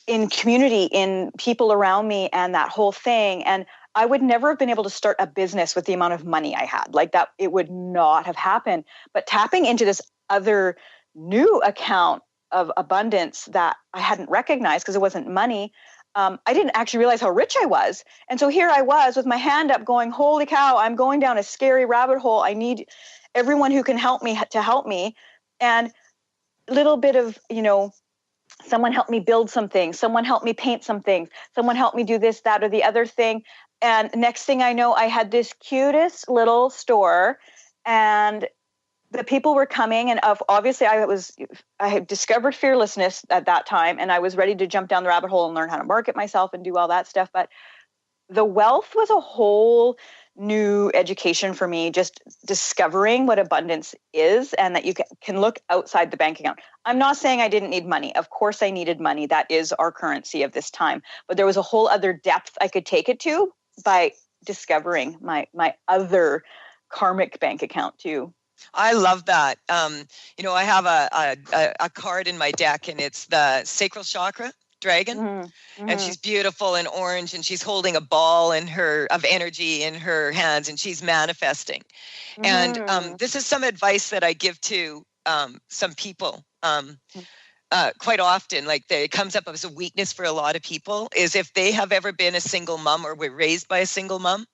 community, in people around me and that whole thing. And I would never have been able to start a business with the amount of money I had. Like that, it would not have happened. But tapping into this other new account of abundance that I hadn't recognized because it wasn't money, I didn't actually realize how rich I was. And so here I was with my hand up going, holy cow, I'm going down a scary rabbit hole. I need everyone who can help me to help me. And a little bit of, someone helped me build something. Someone helped me paint something. Someone helped me do this, that, or the other thing. And next thing I know, I had this cutest little store, and the people were coming, and obviously I had discovered fearlessness at that time, and I was ready to jump down the rabbit hole and learn how to market myself and do all that stuff. But the wealth was a whole new education for me, just discovering what abundance is and that you can look outside the bank account. I'm not saying I didn't need money. Of course I needed money. That is our currency of this time. But there was a whole other depth I could take it to by discovering my other karmic bank account too. I love that. I have a card in my deck, and it's the sacral chakra dragon, and she's beautiful in orange, and she's holding a ball of energy in her hands, and she's manifesting. And this is some advice that I give to some people quite often. Like, it comes up as a weakness for a lot of people, is if they have ever been a single mom or were raised by a single mom.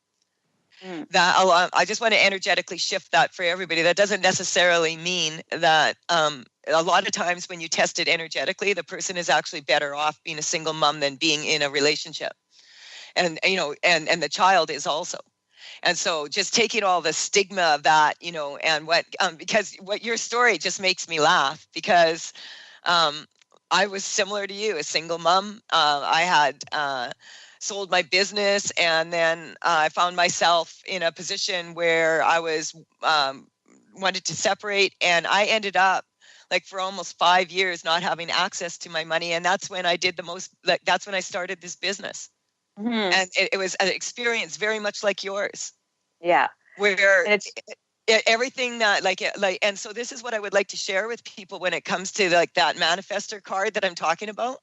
I just want to energetically shift that for everybody. That doesn't necessarily mean that a lot of times when you test it energetically, the person is actually better off being a single mom than being in a relationship. And the child is also. And so just taking all the stigma of that, and because what your story just makes me laugh, because I was similar to you, a single mom. I had sold my business, and then I found myself in a position where I was wanted to separate, and I ended up for almost 5 years not having access to my money, and that's when I did that's when I started this business. And it was an experience very much like yours. Yeah, where it's everything that and so this is what I would like to share with people when it comes to that manifestor card that I'm talking about,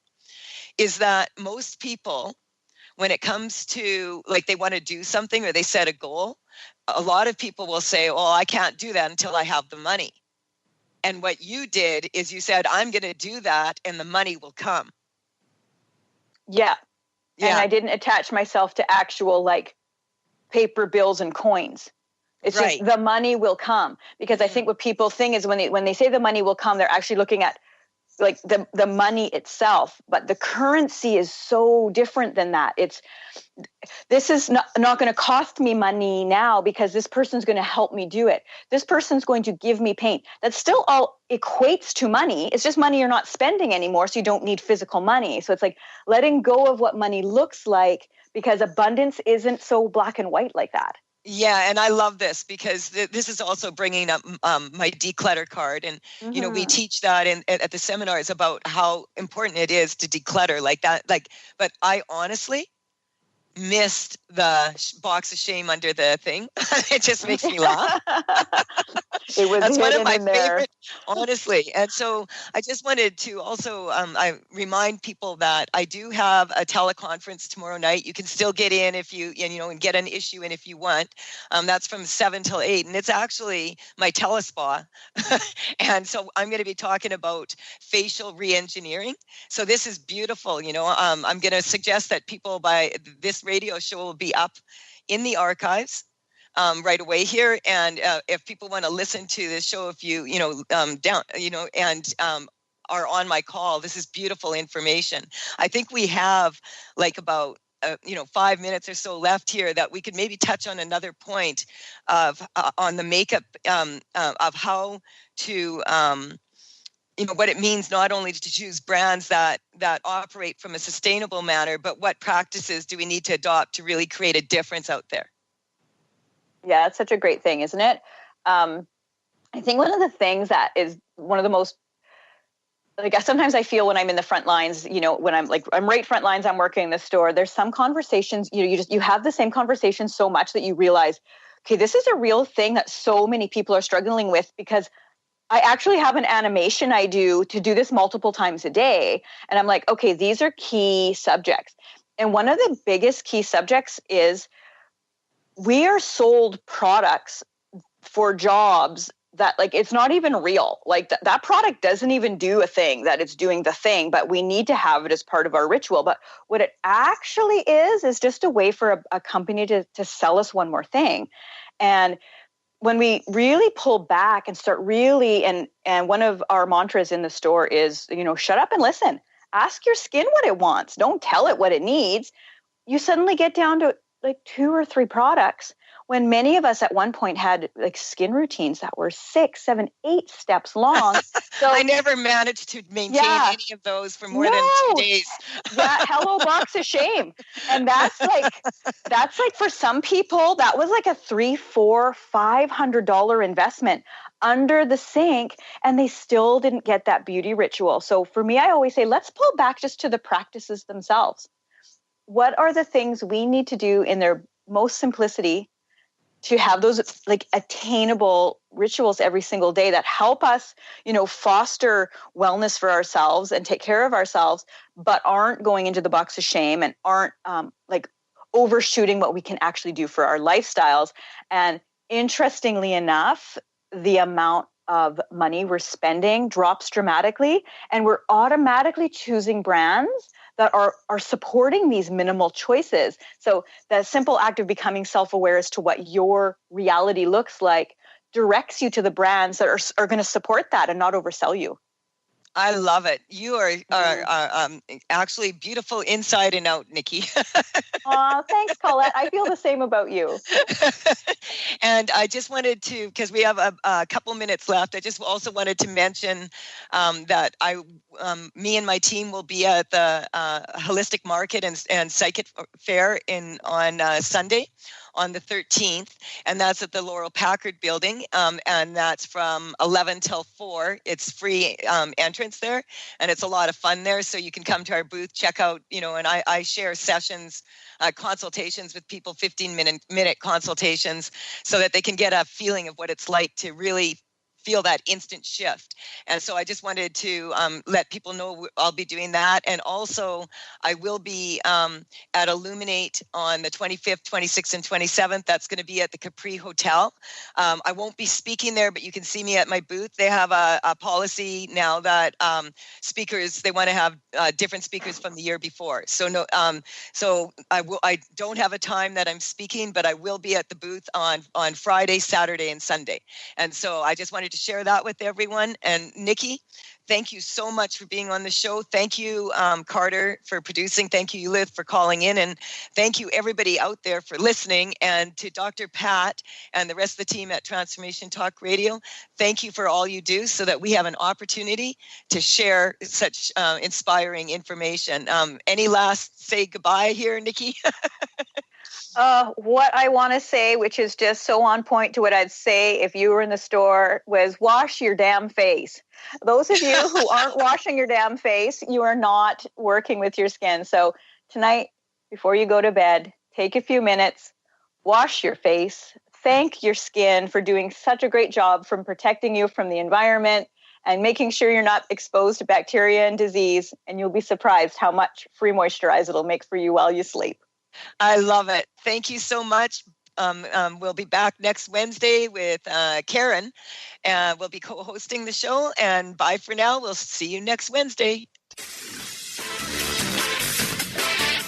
is that most people, when it comes to they want to do something or they set a goal, a lot of people will say, "Oh, I can't do that until I have the money." And what you did is you said, "I'm going to do that and the money will come." Yeah. And I didn't attach myself to actual paper bills and coins. It's just the money will come. Because I think what people think is when they say the money will come, they're actually looking at the money itself, but the currency is so different than that. This is not going to cost me money now because this person's going to help me do it. This person's going to give me paint. That still all equates to money. It's just money you're not spending anymore, so you don't need physical money. So it's letting go of what money looks like, because abundance isn't so black and white like that. Yeah, and I love this because this is also bringing up my declutter card, and we teach that at the seminars about how important it is to declutter like that. But I honestly missed the box of shame under the thing. It just makes me laugh. That's one of my favorite, honestly. And so I just wanted to also I remind people that I do have a teleconference tomorrow night. You can still get in if you and get an issue in if you want. That's from 7 till 8, and it's actually my telespa. And so I'm going to be talking about facial reengineering. So this is beautiful. I'm going to suggest that people by this radio show will be up in the archives right away here, and if people want to listen to this show, if you are on my call, this is beautiful information. I think we have about 5 minutes or so left here that we could maybe touch on another point of on the makeup of how to what it means not only to choose brands that operate from a sustainable manner, but what practices do we need to adopt to really create a difference out there? Yeah, it's such a great thing, isn't it? I think one of the things that is one of the most, sometimes I feel when I'm in the front lines, when I'm right front lines, I'm working in the store, there's some conversations, you have the same conversation so much that you realize, okay, this is a real thing that so many people are struggling with, because I actually have an animation I do to do this multiple times a day. And I'm like, okay, these are key subjects. And one of the biggest key subjects is we are sold products for jobs that it's not even real. That product doesn't even do a thing that it's doing the thing, but we need to have it as part of our ritual. But what it actually is just a way for a company to sell us one more thing. And when we really pull back and start really, and one of our mantras in the store is, shut up and listen. Ask your skin what it wants. Don't tell it what it needs. You suddenly get down to 2 or 3 products, when many of us at one point had skin routines that were 6, 7, 8 steps long. So I never managed to maintain any of those for more than 2 days. That hello box of shame. And that's for some people, that was a $300, $400, $500 investment under the sink, and they still didn't get that beauty ritual. So for me, I always say, let's pull back just to the practices themselves. What are the things we need to do in most simplicity, to have those like attainable rituals every single day that help us, foster wellness for ourselves and take care of ourselves, but aren't going into the box of shame and aren't like overshooting what we can actually do for our lifestyles. And interestingly enough, the amount of money we're spending drops dramatically, and we're automatically choosing brands that are supporting these minimal choices. So the simple act of becoming self-aware as to what your reality looks like directs you to the brands that are going to support that and not oversell you. I love it. You are actually beautiful inside and out, Nikki. Thanks, Colette. I feel the same about you. And I just wanted to, because we have a couple minutes left, I just also wanted to mention that me and my team will be at the Holistic Market and Psychic Fair on Sunday, on the 13th, and that's at the Laurel Packard building, and that's from 11 till 4. It's free entrance there, and it's a lot of fun there, so you can come to our booth, check out, and I share sessions, consultations with people, 15-minute consultations, so that they can get a feeling of what it's like to really feel that instant shift. And so I just wanted to let people know I'll be doing that. And also I will be at Illuminate on the 25th, 26th, and 27th. That's going to be at the Capri Hotel. I won't be speaking there, but you can see me at my booth. They have a policy now that speakers, they want to have different speakers from the year before. So I don't have a time that I'm speaking, but I will be at the booth on Friday, Saturday, and Sunday. And so I just wanted to share that with everyone. And Nikki, thank you so much for being on the show. Thank you, Carter, for producing. Thank you, Ulith, for calling in. And thank you, everybody out there, for listening. And to Dr. Pat and the rest of the team at Transformation Talk Radio, thank you for all you do so that we have an opportunity to share such inspiring information. Any last say goodbye here, Nikki? What I want to say, which is just so on point to what I'd say if you were in the store, was wash your damn face. Those of you who aren't washing your damn face, you are not working with your skin. So tonight, before you go to bed, take a few minutes, wash your face, thank your skin for doing such a great job from protecting you from the environment and making sure you're not exposed to bacteria and disease. And you'll be surprised how much free moisturize it'll make for you while you sleep. I love it. Thank you so much. We'll be back next Wednesday with Karen, and we'll be co-hosting the show. And bye for now. We'll see you next Wednesday.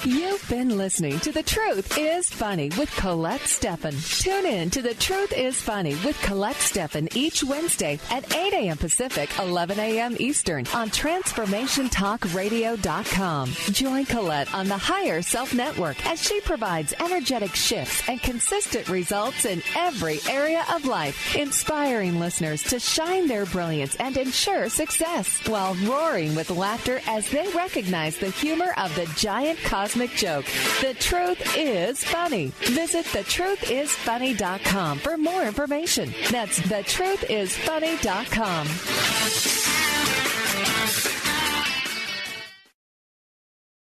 You've been listening to The Truth is Funny with Colette Stefan. Tune in to The Truth is Funny with Colette Stefan each Wednesday at 8 a.m. Pacific, 11 a.m. Eastern on TransformationTalkRadio.com. Join Colette on the Higher Self Network as she provides energetic shifts and consistent results in every area of life, inspiring listeners to shine their brilliance and ensure success while roaring with laughter as they recognize the humor of the giant cosmic joke. The Truth is Funny. Visit thetruthisfunny.com for more information. That's thetruthisfunny.com.